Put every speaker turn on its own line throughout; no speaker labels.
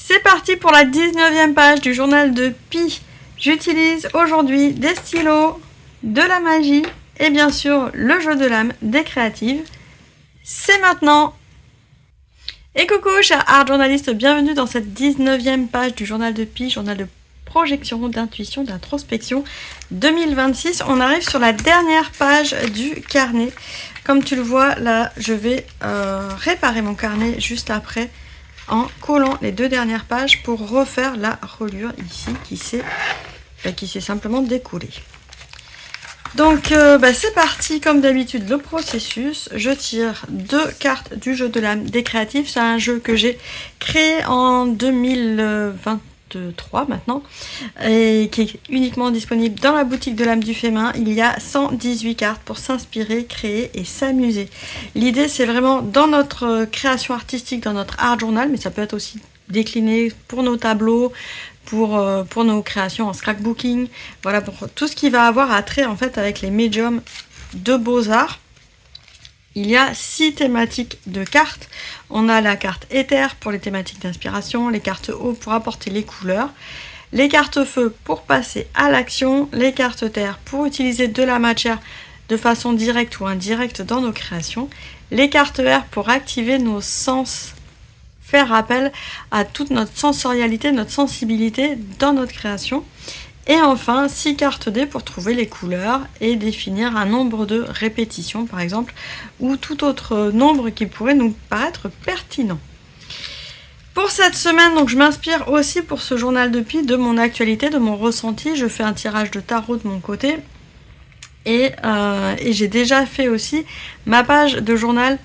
C'est parti pour la 19e page du journal de Pi. J'utilise aujourd'hui des stylos, de la magie et bien sûr le jeu de l'âme des créatives. C'est maintenant. Et coucou chers art journalistes, bienvenue dans cette 19e page du journal de Pi, journal de projection, d'intuition, d'introspection 2026. On arrive sur la dernière page du carnet. Comme tu le vois là, je vais réparer mon carnet juste après en collant les deux dernières pages pour refaire la reliure ici qui s'est simplement décollée. Donc c'est parti comme d'habitude le processus. Je tire deux cartes du jeu de l'âme des créatifs. C'est un jeu que j'ai créé en 2023 maintenant et qui est uniquement disponible dans la boutique de l'âme du féminin. Il y a 118 cartes pour s'inspirer, créer et s'amuser. L'idée c'est vraiment dans notre création artistique, dans notre art journal, mais ça peut être aussi décliné pour nos tableaux, pour nos créations en scrapbooking, voilà, pour tout ce qui va avoir à trait en fait avec les médiums de beaux-arts. Il y a 6 thématiques de cartes. On a la carte éther pour les thématiques d'inspiration, les cartes eau pour apporter les couleurs, les cartes feu pour passer à l'action, les cartes terre pour utiliser de la matière de façon directe ou indirecte dans nos créations, les cartes air pour activer nos sens, faire appel à toute notre sensorialité, notre sensibilité dans notre création. Et enfin, 6 cartes dés pour trouver les couleurs et définir un nombre de répétitions, par exemple, ou tout autre nombre qui pourrait nous paraître pertinent. Pour cette semaine, donc, je m'inspire aussi pour ce journal de Pi de mon actualité, de mon ressenti. Je fais un tirage de tarot de mon côté. Et j'ai déjà fait aussi ma page de journal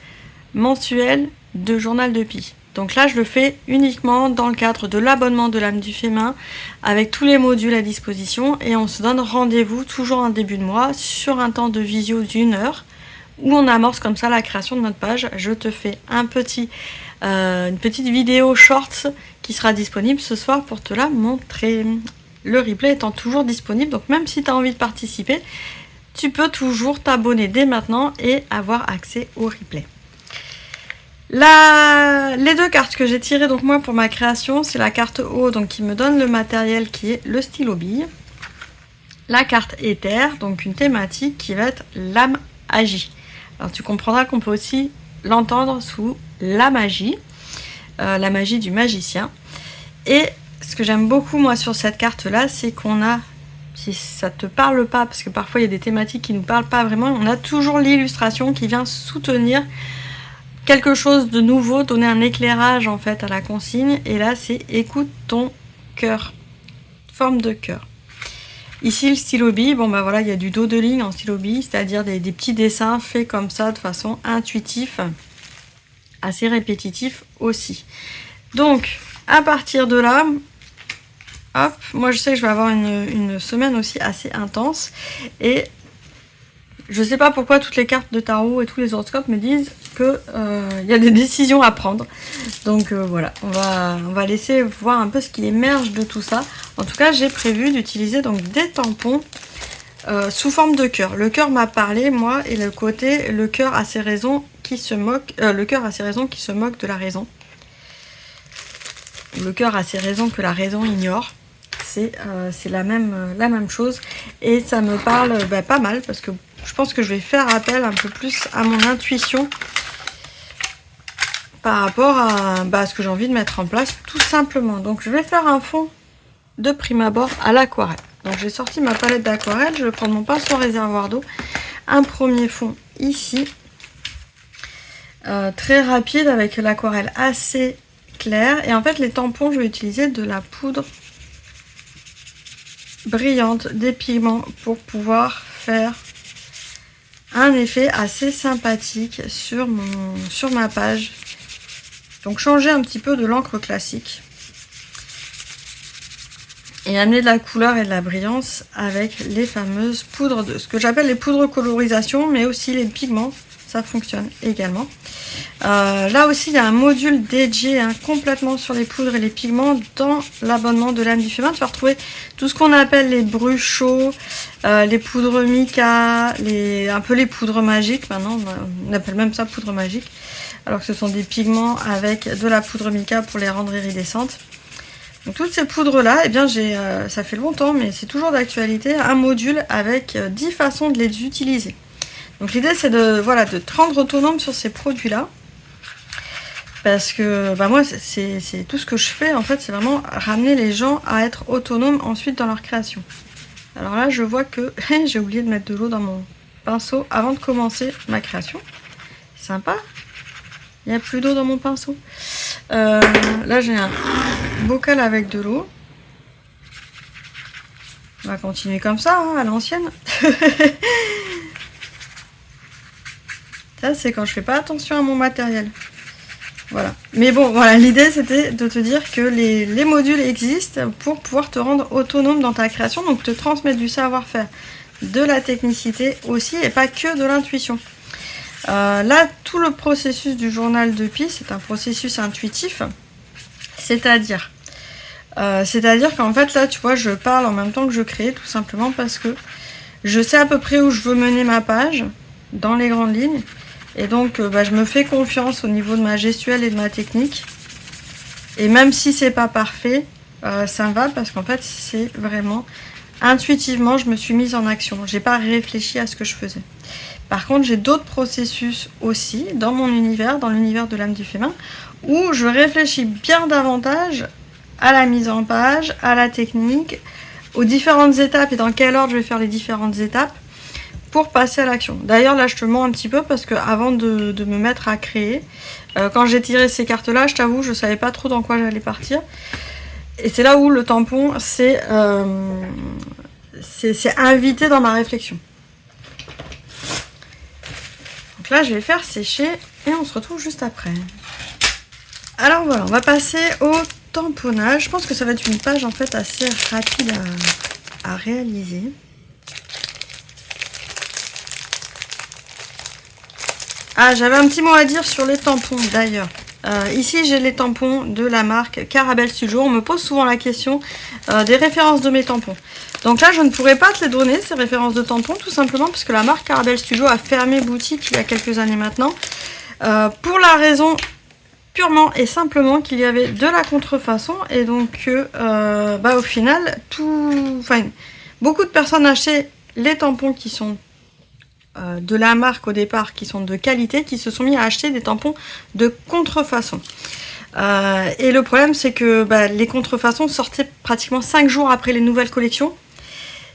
mensuel de journal de Pi. Donc là, je le fais uniquement dans le cadre de l'abonnement de l'âme du féminin avec tous les modules à disposition et on se donne rendez-vous toujours en début de mois sur un temps de visio d'1 heure où on amorce comme ça la création de notre page. Je te fais une petite vidéo shorts qui sera disponible ce soir pour te la montrer. Le replay étant toujours disponible, donc même si tu as envie de participer, tu peux toujours t'abonner dès maintenant et avoir accès au replay. Les deux cartes que j'ai tirées donc moi pour ma création, c'est la carte eau donc qui me donne le matériel qui est le stylo bille. La carte éther, donc une thématique qui va être l'âme agie. Alors tu comprendras qu'on peut aussi l'entendre sous la magie du magicien. Et ce que j'aime beaucoup moi sur cette carte là, c'est qu'on a, si ça te parle pas, parce que parfois il y a des thématiques qui nous parlent pas vraiment, on a toujours l'illustration qui vient soutenir quelque chose de nouveau, donner un éclairage en fait à la consigne. Et là c'est écoute ton cœur, forme de cœur. Ici le stylo bille, bon bah voilà, il y a du dos de ligne en stylo bille, c'est-à-dire des petits dessins faits comme ça de façon intuitive, assez répétitif aussi. Donc à partir de là, hop, moi je sais que je vais avoir une semaine aussi assez intense et je sais pas pourquoi toutes les cartes de tarot et tous les horoscopes me disent que y a des décisions à prendre. Donc voilà, on va laisser voir un peu ce qui émerge de tout ça. En tout cas, j'ai prévu d'utiliser donc des tampons sous forme de cœur. Le cœur m'a parlé moi et le côté le cœur a ses raisons qui se moque de la raison. Le cœur a ses raisons que la raison ignore. C'est la même chose et ça me parle pas mal parce que je pense que je vais faire appel un peu plus à mon intuition par rapport à ce que j'ai envie de mettre en place tout simplement. Donc je vais faire un fond de prime abord à l'aquarelle. Donc j'ai sorti ma palette d'aquarelle, je vais prendre mon pinceau réservoir d'eau, un premier fond ici, très rapide avec l'aquarelle assez claire. Et en fait les tampons, je vais utiliser de la poudre brillante, des pigments pour pouvoir faire un effet assez sympathique sur ma page. Donc changer un petit peu de l'encre classique et amener de la couleur et de la brillance avec les fameuses poudres, ce que j'appelle les poudres colorisation, mais aussi les pigments, ça fonctionne également. Là aussi il y a un module dédié complètement sur les poudres et les pigments dans l'abonnement de l'âme du féminin. Tu vas retrouver tout ce qu'on appelle les brus chauds, les poudres mica, un peu les poudres magiques. Maintenant on appelle même ça poudre magique, alors que ce sont des pigments avec de la poudre mica pour les rendre iridescentes. Donc toutes ces poudres-là, eh bien ça fait longtemps, mais c'est toujours d'actualité, un module avec 10 façons de les utiliser. Donc l'idée c'est de, voilà, de te rendre autonome sur ces produits-là. Parce que bah moi, c'est tout ce que je fais, en fait, c'est vraiment ramener les gens à être autonomes ensuite dans leur création. Alors là, je vois que j'ai oublié de mettre de l'eau dans mon pinceau avant de commencer ma création. Sympa. Il n'y a plus d'eau dans mon pinceau. Là, j'ai un bocal avec de l'eau. On va continuer comme ça, hein, à l'ancienne. Ça, c'est quand je fais pas attention à mon matériel. Voilà. Mais bon, voilà, l'idée c'était de te dire que les modules existent pour pouvoir te rendre autonome dans ta création, donc te transmettre du savoir-faire, de la technicité aussi, et pas que de l'intuition. Là, tout le processus du journal de Pi, c'est un processus intuitif, c'est-à-dire qu'en fait, là, tu vois, je parle en même temps que je crée, tout simplement parce que je sais à peu près où je veux mener ma page, dans les grandes lignes. Et donc, je me fais confiance au niveau de ma gestuelle et de ma technique. Et même si c'est pas parfait, ça me va parce qu'en fait, c'est vraiment intuitivement, je me suis mise en action. J'ai pas réfléchi à ce que je faisais. Par contre, j'ai d'autres processus aussi dans mon univers, dans l'univers de l'âme du féminin, où je réfléchis bien davantage à la mise en page, à la technique, aux différentes étapes et dans quel ordre je vais faire les différentes étapes, pour passer à l'action. D'ailleurs, là, je te mens un petit peu parce que avant de me mettre à créer, quand j'ai tiré ces cartes-là, je t'avoue, je savais pas trop dans quoi j'allais partir. Et c'est là où le tampon c'est invité dans ma réflexion. Donc là, je vais faire sécher et on se retrouve juste après. Alors voilà, on va passer au tamponnage. Je pense que ça va être une page en fait assez rapide à réaliser. Ah, j'avais un petit mot à dire sur les tampons d'ailleurs. Ici, j'ai les tampons de la marque Carabel Studio. On me pose souvent la question des références de mes tampons. Donc là, je ne pourrais pas te les donner, ces références de tampons, tout simplement parce que la marque Carabel Studio a fermé boutique il y a quelques années maintenant. Pour la raison purement et simplement qu'il y avait de la contrefaçon. Et donc, au final, beaucoup de personnes achetaient les tampons qui sont de la marque au départ, qui sont de qualité, qui se sont mis à acheter des tampons de contrefaçon. Et le problème, c'est que les contrefaçons sortaient pratiquement 5 jours après les nouvelles collections,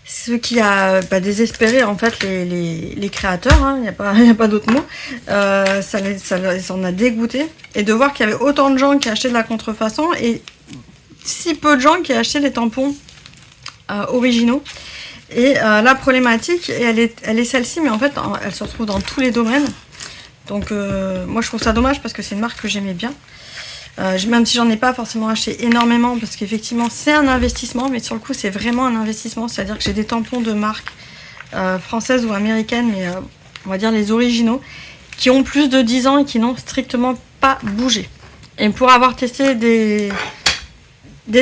ce qui a désespéré en fait les créateurs, hein, il n'y a pas d'autre mot. Ça les en a dégoûté, et de voir qu'il y avait autant de gens qui achetaient de la contrefaçon et si peu de gens qui achetaient des tampons originaux. Et la problématique, elle est celle-ci, mais en fait, elle se retrouve dans tous les domaines. Donc, moi, je trouve ça dommage parce que c'est une marque que j'aimais bien. Même si j'en ai pas forcément acheté énormément, parce qu'effectivement, c'est un investissement, mais sur le coup, c'est vraiment un investissement. C'est-à-dire que j'ai des tampons de marque française ou américaine, mais on va dire les originaux, qui ont plus de 10 ans et qui n'ont strictement pas bougé. Et pour avoir testé des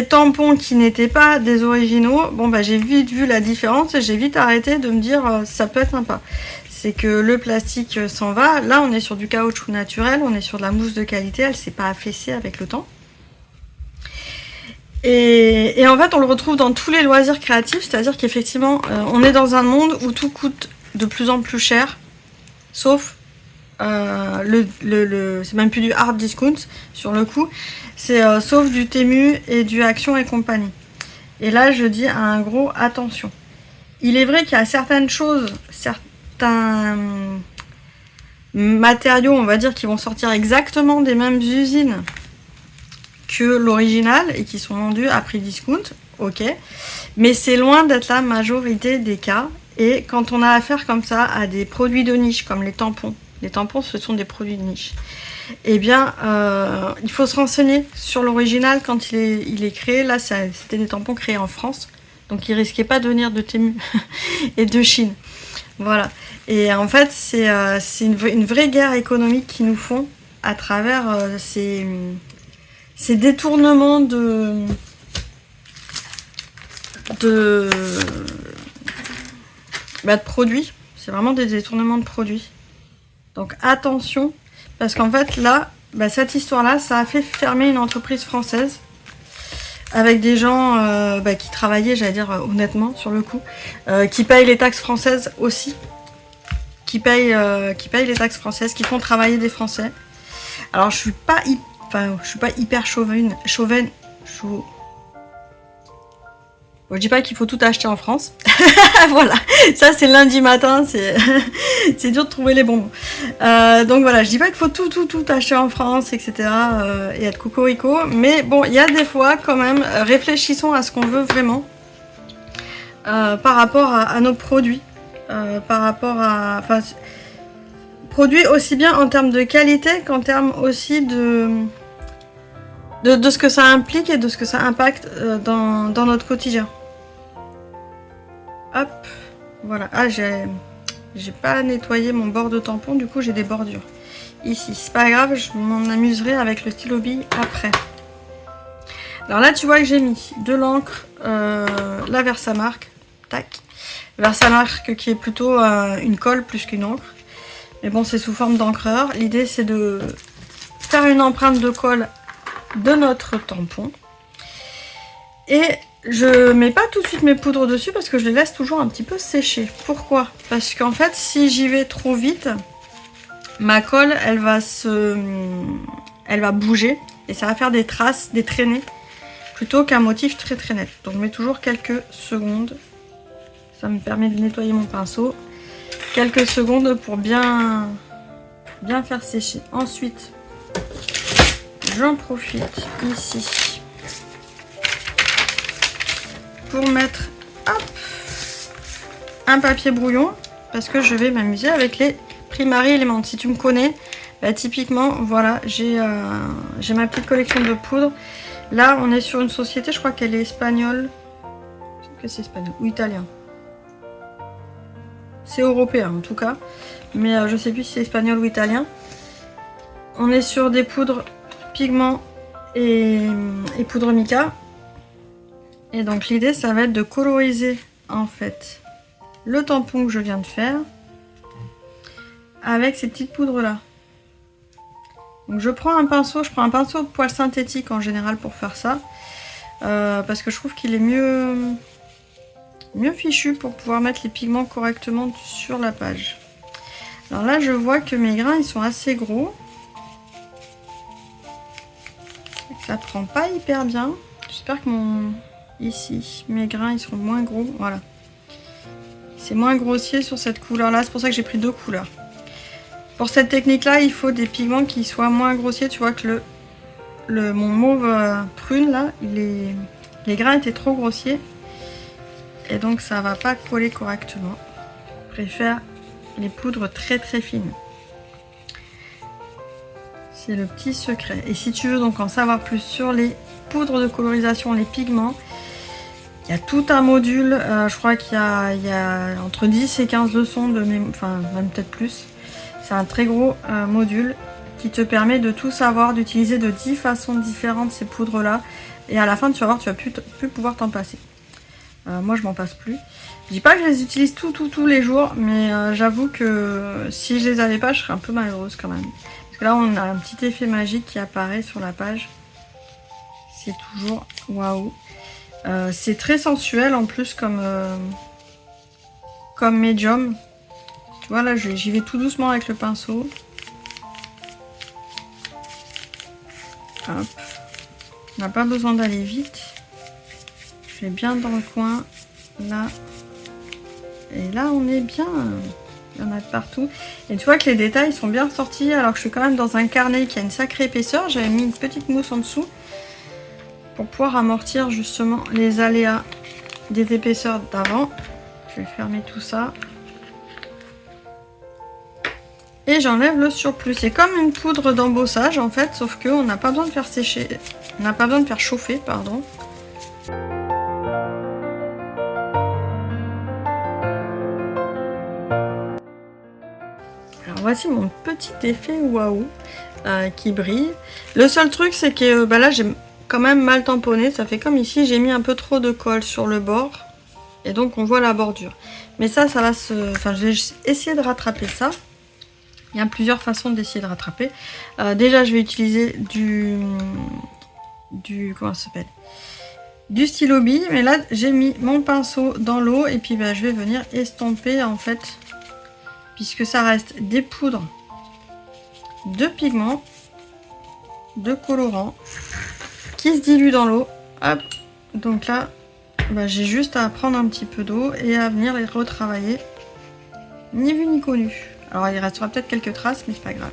tampons qui n'étaient pas des originaux, j'ai vite vu la différence et j'ai vite arrêté de me dire ça peut être sympa. C'est que le plastique s'en va. Là, on est sur du caoutchouc naturel, on est sur de la mousse de qualité, elle ne s'est pas affaissée avec le temps. Et en fait, on le retrouve dans tous les loisirs créatifs, c'est-à-dire qu'effectivement, on est dans un monde où tout coûte de plus en plus cher, sauf c'est même plus du hard discount sur le coup, c'est sauf du Temu et du Action et compagnie. Et là, je dis un gros attention. Il est vrai qu'il y a certaines choses, certains matériaux, on va dire, qui vont sortir exactement des mêmes usines que l'original et qui sont vendus à prix discount, ok, mais c'est loin d'être la majorité des cas. Et quand on a affaire comme ça à des produits de niche comme les tampons, ce sont des produits de niche, eh bien il faut se renseigner sur l'original quand il est créé. Là, c'était des tampons créés en France, donc ils risquaient pas de venir de Temu et de Chine. Voilà. Et en fait, c'est une vraie guerre économique qu'ils nous font à travers ces détournements de produits. C'est vraiment des détournements de produits. Donc attention, parce qu'en fait là, cette histoire-là, ça a fait fermer une entreprise française avec des gens qui travaillaient, j'allais dire honnêtement sur le coup, qui payent les taxes françaises aussi, qui payent les taxes françaises, qui font travailler des Français. Alors je suis pas hyper chauvine. Bon, je dis pas qu'il faut tout acheter en France. Voilà, ça c'est lundi matin, c'est dur de trouver les bonbons. Donc voilà, je dis pas qu'il faut tout acheter en France, etc. Et être cocorico. Mais bon, il y a des fois quand même, réfléchissons à ce qu'on veut vraiment par rapport à nos produits. Par rapport à... Enfin, produits aussi bien en termes de qualité qu'en termes aussi de ce que ça implique et de ce que ça impacte dans notre quotidien. Hop, voilà. Ah, j'ai pas nettoyé mon bord de tampon, du coup j'ai des bordures. Ici, c'est pas grave, je m'en amuserai avec le stylo bille après. Alors là, tu vois que j'ai mis de l'encre, la Versamark, tac. Versamark qui est plutôt une colle plus qu'une encre. Mais bon, c'est sous forme d'encreur. L'idée, c'est de faire une empreinte de colle de notre tampon. Et je mets pas tout de suite mes poudres dessus parce que je les laisse toujours un petit peu sécher. Pourquoi? Parce qu'en fait, si j'y vais trop vite, ma colle, elle va bouger et ça va faire des traces, des traînées, plutôt qu'un motif très très net. Donc je mets toujours quelques secondes. Ça me permet de nettoyer mon pinceau. Quelques secondes pour bien faire sécher. Ensuite, j'en profite ici pour mettre un papier brouillon parce que je vais m'amuser avec les Primary Element. Si tu me connais, bah, typiquement, voilà, j'ai ma petite collection de poudre. Là, on est sur une société, je crois qu'elle est espagnole. Je sais que c'est espagnol ou italien. C'est européen en tout cas, mais je sais plus si c'est espagnol ou italien. On est sur des poudres pigments et poudre mica. Et donc l'idée, ça va être de coloriser en fait le tampon que je viens de faire avec ces petites poudres là. Donc je prends un pinceau de poil synthétique en général pour faire ça, parce que je trouve qu'il est mieux fichu pour pouvoir mettre les pigments correctement sur la page. Alors là, je vois que mes grains, ils sont assez gros. Ça prend pas hyper bien. J'espère que ici, mes grains, ils seront moins gros. Voilà. C'est moins grossier sur cette couleur-là. C'est pour ça que j'ai pris deux couleurs. Pour cette technique-là, il faut des pigments qui soient moins grossiers. Tu vois que mon mauve prune, là, les grains étaient trop grossiers. Et donc ça va pas coller correctement. Je préfère les poudres très très fines. C'est le petit secret. Et si tu veux donc en savoir plus sur les poudres de colorisation, les pigments, il y a tout un module. Je crois qu'il y a entre 10 et 15 leçons de même, enfin même peut-être plus. C'est un très gros module qui te permet de tout savoir, d'utiliser de 10 façons différentes ces poudres là. Et à la fin tu vas voir, tu vas plus pouvoir t'en passer. Moi je m'en passe plus. Je dis pas que je les utilise tous les jours, mais j'avoue que si je les avais pas, je serais un peu malheureuse quand même. Parce que là on a un petit effet magique qui apparaît sur la page. C'est toujours waouh. C'est très sensuel en plus comme médium. Tu vois là j'y vais tout doucement avec le pinceau. Hop. On n'a pas besoin d'aller vite. Je vais bien dans le coin, là. Et là, on est bien. Il y en a de partout. Et tu vois que les détails sont bien sortis, alors que je suis quand même dans un carnet qui a une sacrée épaisseur. J'avais mis une petite mousse en dessous pour pouvoir amortir justement les aléas des épaisseurs d'avant. Je vais fermer tout ça. Et j'enlève le surplus. C'est comme une poudre d'embossage en fait, sauf qu'on n'a pas besoin de faire sécher. On n'a pas besoin de faire chauffer, pardon. Voici mon petit effet waouh qui brille. Le seul truc c'est que là j'ai quand même mal tamponné. Ça fait comme ici, j'ai mis un peu trop de colle sur le bord. Et donc on voit la bordure. Mais ça va se... Enfin je vais essayer de rattraper ça. Il y a plusieurs façons d'essayer de rattraper. Déjà je vais utiliser du... Comment ça s'appelle? du stylo bille, mais là j'ai mis mon pinceau dans l'eau et puis je vais venir estomper en fait, puisque ça reste des poudres de pigments, de colorants qui se diluent dans l'eau. Hop, donc là j'ai juste à prendre un petit peu d'eau et à venir les retravailler, ni vu ni connu. Alors il restera peut-être quelques traces, mais c'est pas grave.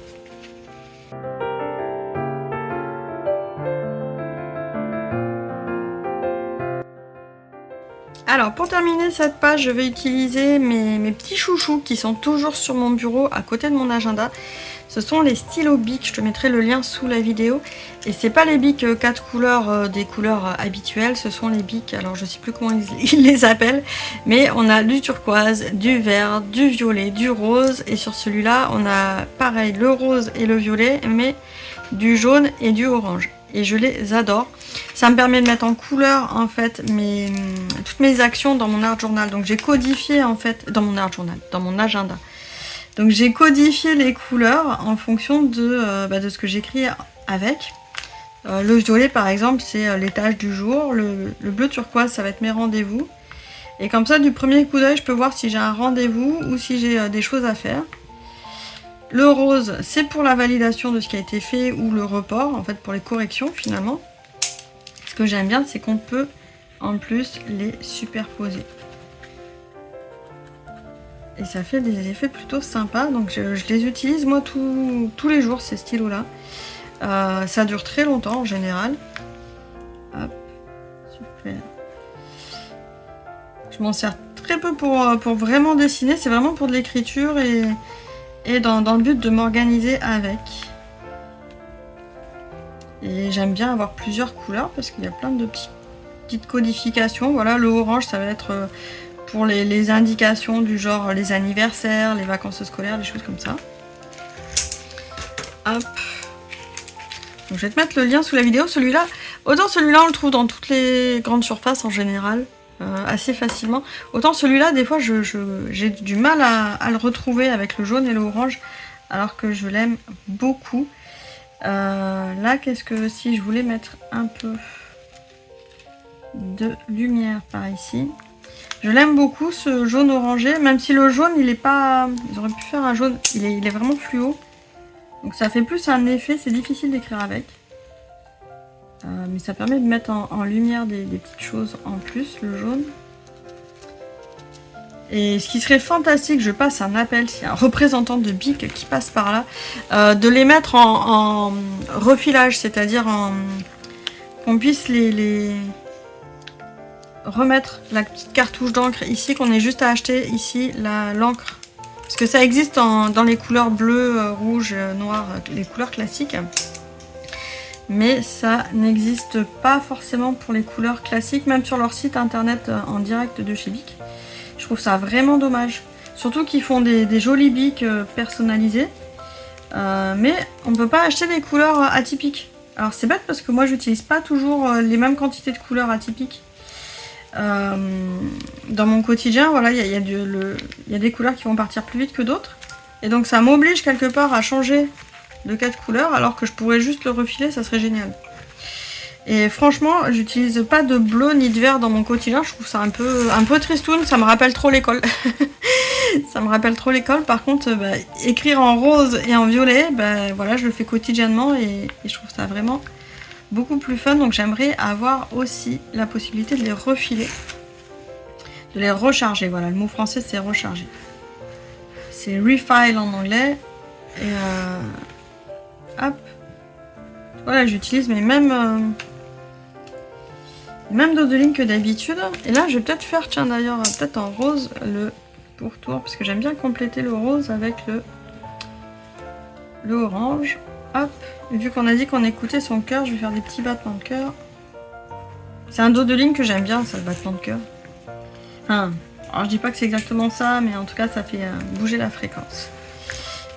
Alors pour terminer cette page, je vais utiliser mes petits chouchous qui sont toujours sur mon bureau à côté de mon agenda. Ce sont les stylos Bic, je te mettrai le lien sous la vidéo. Et c'est pas les Bic 4 couleurs, des couleurs habituelles, ce sont les Bic, alors je sais plus comment ils les appellent. Mais on a du turquoise, du vert, du violet, du rose. Et sur celui-là, on a pareil le rose et le violet, mais du jaune et du orange. Et je les adore. Ça me permet de mettre en couleur en fait toutes mes actions dans mon art journal. Donc j'ai codifié en fait dans mon art journal, dans mon agenda. Donc j'ai codifié les couleurs en fonction de ce que j'écris avec. Le violet par exemple c'est les tâches du jour. Le bleu turquoise ça va être mes rendez-vous. Et comme ça du premier coup d'œil je peux voir si j'ai un rendez-vous ou si j'ai des choses à faire. Le rose c'est pour la validation de ce qui a été fait ou le report en fait pour les corrections finalement. Ce que j'aime bien, c'est qu'on peut en plus les superposer. Et ça fait des effets plutôt sympas. Donc je les utilise moi tous les jours, ces stylos-là. Ça dure très longtemps en général. Hop, super. Je m'en sers très peu pour vraiment dessiner. C'est vraiment pour de l'écriture et dans le but de m'organiser avec. Et j'aime bien avoir plusieurs couleurs parce qu'il y a plein de petites codifications. Voilà, le orange, ça va être pour les indications du genre les anniversaires, les vacances scolaires, des choses comme ça. Hop. Donc, je vais te mettre le lien sous la vidéo. Celui-là, autant celui-là, on le trouve dans toutes les grandes surfaces en général, assez facilement. Autant celui-là, des fois, j'ai du mal à le retrouver avec le jaune et l'orange, alors que je l'aime beaucoup. Là, qu'est-ce que si je voulais mettre un peu de lumière par ici. Je l'aime beaucoup ce jaune orangé, même si le jaune il est pas... Ils auraient pu faire un jaune, il est vraiment fluo. Donc ça fait plus un effet, c'est difficile d'écrire avec. Mais ça permet de mettre en lumière des petites choses en plus, le jaune. Et ce qui serait fantastique, je passe un appel, s'il y a un représentant de Bic qui passe par là, de les mettre en refilage, c'est-à-dire qu'on puisse les remettre la petite cartouche d'encre ici, qu'on ait juste à acheter ici l'encre. Parce que ça existe dans les couleurs bleues, rouges, noires, les couleurs classiques. Mais ça n'existe pas forcément pour les couleurs classiques, même sur leur site internet en direct de chez Bic. Je trouve ça vraiment dommage. Surtout qu'ils font des jolis bics personnalisés. Mais on ne peut pas acheter des couleurs atypiques. Alors c'est bête parce que moi j'utilise pas toujours les mêmes quantités de couleurs atypiques. Dans mon quotidien, voilà, il y a des couleurs qui vont partir plus vite que d'autres. Et donc ça m'oblige quelque part à changer de 4 couleurs alors que je pourrais juste le refiler, ça serait génial. Et franchement, j'utilise pas de bleu ni de vert dans mon quotidien, je trouve ça un peu tristoun, ça me rappelle trop l'école. Ça me rappelle trop l'école. Par contre, écrire en rose et en violet, voilà, je le fais quotidiennement et je trouve ça vraiment beaucoup plus fun. Donc j'aimerais avoir aussi la possibilité de les refiler, de les recharger. Voilà, le mot français c'est recharger. C'est refile en anglais. Et hop. Voilà, j'utilise mes mêmes dos de ligne que d'habitude. Et là, je vais peut-être faire, tiens d'ailleurs, peut-être en rose le pourtour, parce que j'aime bien compléter le rose avec le orange. Hop. Et vu qu'on a dit qu'on écoutait son cœur, je vais faire des petits battements de cœur. C'est un dos de ligne que j'aime bien, ça, le battement de cœur. Enfin, alors je dis pas que c'est exactement ça, mais en tout cas, ça fait bouger la fréquence.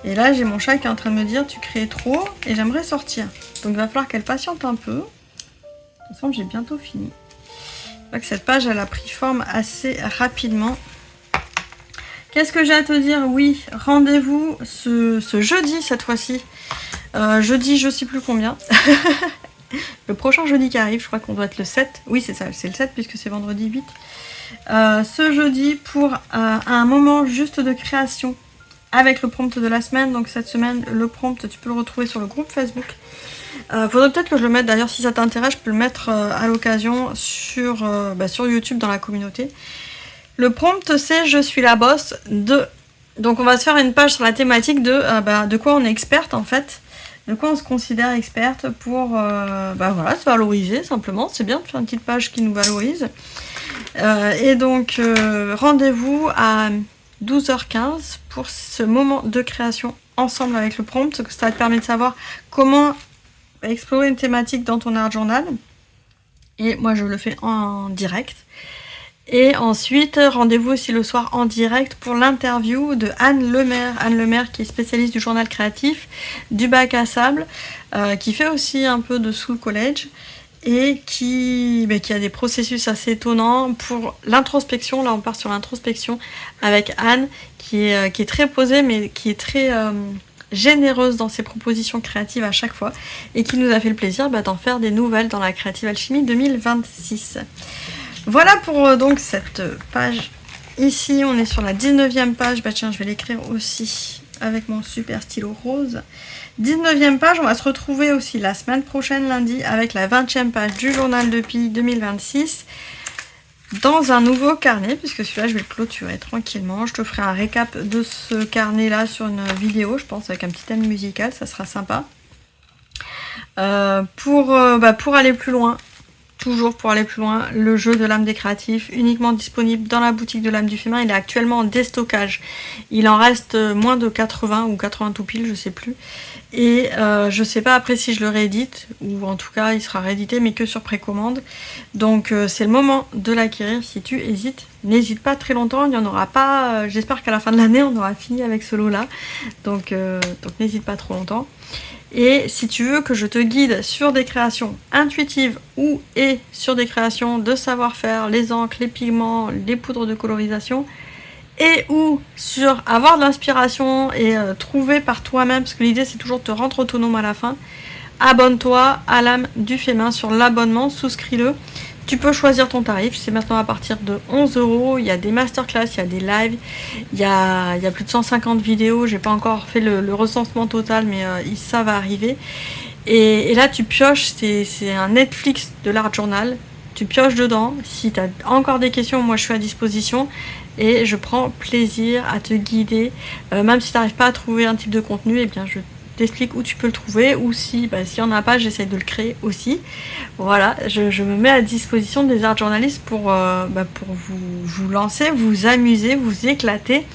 Et là, j'ai mon chat qui est en train de me dire, tu crées trop et j'aimerais sortir. Donc, il va falloir qu'elle patiente un peu. De toute façon, j'ai bientôt fini. Je vois que cette page, elle a pris forme assez rapidement. Qu'est-ce que j'ai à te dire? Oui, rendez-vous ce jeudi, cette fois-ci. Jeudi, je sais plus combien. le prochain jeudi qui arrive, je crois qu'on doit être le 7. Oui, c'est ça, c'est le 7 puisque c'est vendredi 8. Ce jeudi pour un moment juste de création avec le prompt de la semaine. Donc cette semaine, le prompt, tu peux le retrouver sur le groupe Facebook. Faudrait peut-être que je le mette, d'ailleurs si ça t'intéresse, je peux le mettre à l'occasion sur YouTube dans la communauté. Le prompt c'est « Je suis la boss de ». Donc on va se faire une page sur la thématique de quoi on est experte en fait. De quoi on se considère experte pour voilà, se valoriser simplement. C'est bien de faire une petite page qui nous valorise. Et donc rendez-vous à 12h15 pour ce moment de création ensemble avec le prompt. Ça te permet de savoir comment explorer une thématique dans ton art journal. Et moi je le fais en direct. Et ensuite, rendez-vous aussi le soir en direct pour l'interview de Anne Lemaire. Anne Lemaire qui est spécialiste du journal créatif, du bac à sable, qui fait aussi un peu de Soul College et qui a des processus assez étonnants pour l'introspection. Là, on part sur l'introspection avec Anne qui est très posée mais qui est très généreuse dans ses propositions créatives à chaque fois et qui nous a fait le plaisir d'en faire des nouvelles dans la Creative Alchemy 2026. Voilà pour donc cette page. Ici, on est sur la 19e page. Tiens, je vais l'écrire aussi avec mon super stylo rose. 19e page, on va se retrouver aussi la semaine prochaine, lundi, avec la 20e page du journal de Pi 2026 dans un nouveau carnet, puisque celui-là, je vais le clôturer tranquillement. Je te ferai un récap de ce carnet-là sur une vidéo, je pense, avec un petit thème musical, ça sera sympa. Pour aller plus loin, toujours pour aller plus loin, le jeu de l'âme des créatifs, uniquement disponible dans la boutique de l'âme du féminin. Il est actuellement en déstockage. Il en reste moins de 80 ou 80 tout pile, je sais plus. Et je sais pas après si je le réédite, ou en tout cas il sera réédité mais que sur précommande. Donc c'est le moment de l'acquérir. Si tu hésites, n'hésite pas très longtemps, il n'y en aura pas, j'espère qu'à la fin de l'année on aura fini avec ce lot là. Donc n'hésite pas trop longtemps. Et si tu veux que je te guide sur des créations intuitives et sur des créations de savoir-faire, les encres, les pigments, les poudres de colorisation, ou sur avoir de l'inspiration et trouver par toi-même, parce que l'idée c'est toujours de te rendre autonome à la fin, abonne-toi à l'âme du féminin sur l'abonnement, souscris-le. Tu peux choisir ton tarif, c'est maintenant à partir de 11 €. Il y a des masterclass, il y a des lives, il y a plus de 150 vidéos. J'ai pas encore fait le recensement total, mais ça va arriver. Et là, tu pioches, c'est un Netflix de l'art journal. Tu pioches dedans. Si tu as encore des questions, moi je suis à disposition. Et je prends plaisir à te guider. Même si tu n'arrives pas à trouver un type de contenu, eh bien je t'explique où tu peux le trouver, ou s'il n'y en a pas, j'essaie de le créer aussi. Voilà, je me mets à disposition des art journalistes pour vous lancer, vous amuser, vous éclater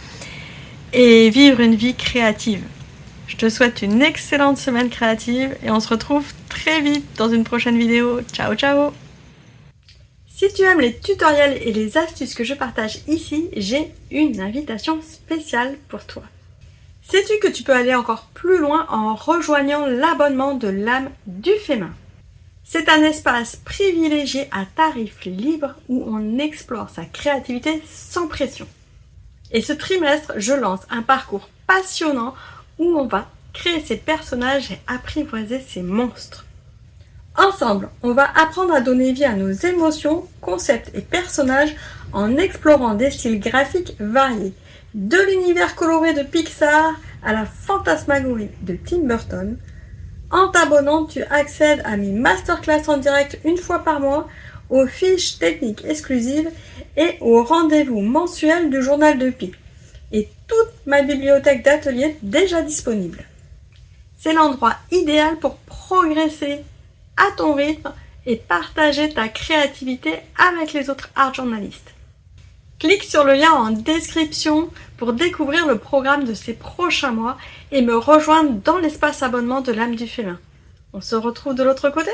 et vivre une vie créative. Je te souhaite une excellente semaine créative et on se retrouve très vite dans une prochaine vidéo. Ciao ciao! Si tu aimes les tutoriels et les astuces que je partage ici, j'ai une invitation spéciale pour toi. Sais-tu que tu peux aller encore plus loin en rejoignant l'abonnement de l'âme du féminin? C'est un espace privilégié à tarif libre où on explore sa créativité sans pression. Et ce trimestre, je lance un parcours passionnant où on va créer ses personnages et apprivoiser ses monstres. Ensemble, on va apprendre à donner vie à nos émotions, concepts et personnages en explorant des styles graphiques variés. De l'univers coloré de Pixar à la fantasmagorie de Tim Burton. En t'abonnant, tu accèdes à mes masterclass en direct une fois par mois, aux fiches techniques exclusives et aux rendez-vous mensuels du journal de Pi. Et toute ma bibliothèque d'ateliers déjà disponible. C'est l'endroit idéal pour progresser à ton rythme et partager ta créativité avec les autres art journalistes. Clique sur le lien en description pour découvrir le programme de ces prochains mois et me rejoindre dans l'espace abonnement de l'âme du féminin. On se retrouve de l'autre côté ?